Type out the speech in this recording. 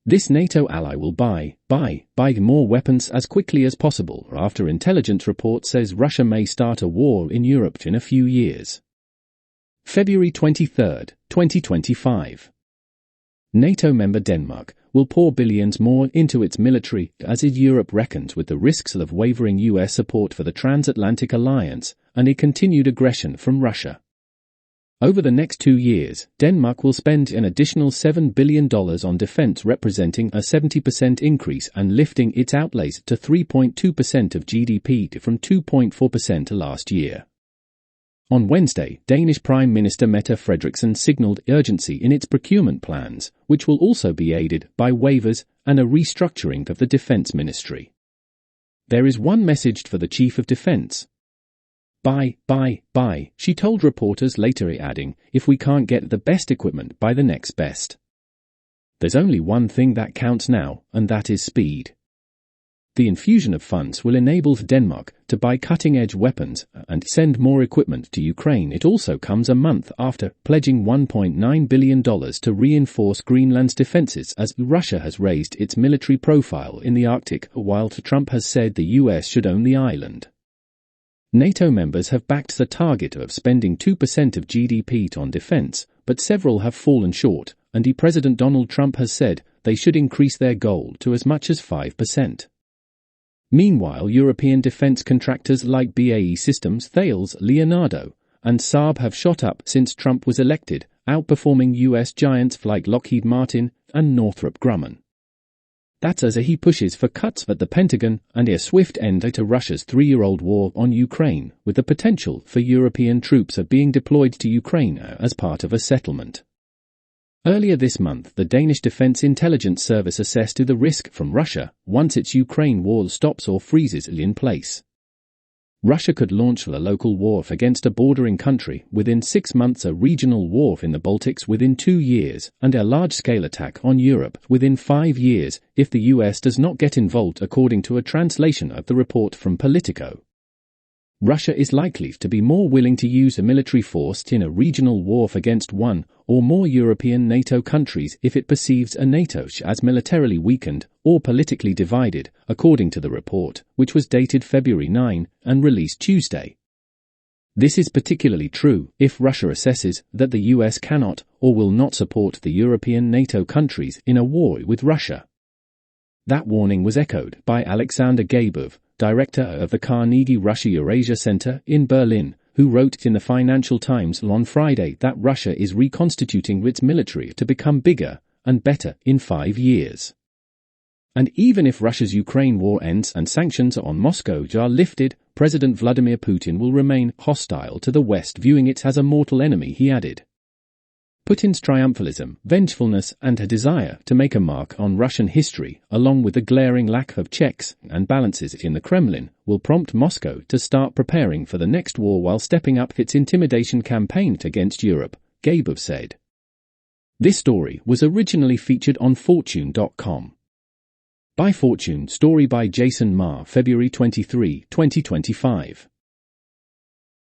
This NATO ally will buy more weapons as quickly as possible after intelligence report says Russia may start a war in Europe in a few years. February 23, 2025. NATO member Denmark will pour billions more into its military as Europe reckons with the risks of wavering US support for the transatlantic alliance and a continued aggression from Russia. Over the next 2 years, Denmark will spend an additional $7 billion on defense, representing a 70% increase and lifting its outlays to 3.2% of GDP from 2.4% last year. On Wednesday, Danish Prime Minister Mette Frederiksen signalled urgency in its procurement plans, which will also be aided by waivers and a restructuring of the Defence Ministry. There is one message for the Chief of Defence. Buy, she told reporters, later adding, if we can't get the best equipment, buy the next best. There's only one thing that counts now, and that is speed. The infusion of funds will enable Denmark to buy cutting-edge weapons and send more equipment to Ukraine. It also comes a month after pledging $1.9 billion to reinforce Greenland's defenses as Russia has raised its military profile in the Arctic, while Trump has said the US should own the island. NATO members have backed the target of spending 2% of GDP on defense, but several have fallen short, and President Donald Trump has said they should increase their goal to as much as 5%. Meanwhile, European defense contractors like BAE Systems, Thales, Leonardo, and Saab have shot up since Trump was elected, outperforming US giants like Lockheed Martin and Northrop Grumman. That's as he pushes for cuts at the Pentagon and a swift end to Russia's 3-year-old war on Ukraine, with the potential for European troops being deployed to Ukraine as part of a settlement. Earlier this month, the Danish Defense Intelligence Service assessed the risk from Russia once its Ukraine war stops or freezes in place. Russia could launch a local war against a bordering country within 6 months, a regional war in the Baltics within 2 years, and a large-scale attack on Europe within 5 years if the US does not get involved, according to a translation of the report from Politico. Russia is likely to be more willing to use a military force in a regional war against one or more European NATO countries if it perceives a NATO as militarily weakened or politically divided, according to the report, which was dated February 9 and released Tuesday. This is particularly true if Russia assesses that the US cannot or will not support the European NATO countries in a war with Russia. That warning was echoed by Alexander Gaibov, director of the Carnegie Russia-Eurasia Center in Berlin, who wrote in the Financial Times on Friday that Russia is reconstituting its military to become bigger and better in 5 years. And even if Russia's Ukraine war ends and sanctions on Moscow are lifted, President Vladimir Putin will remain hostile to the West, viewing it as a mortal enemy, he added. Putin's triumphalism, vengefulness, and a desire to make a mark on Russian history, along with the glaring lack of checks and balances in the Kremlin, will prompt Moscow to start preparing for the next war while stepping up its intimidation campaign against Europe, Gaibov said. This story was originally featured on Fortune.com. By Fortune, story by Jason Ma, February 23, 2025.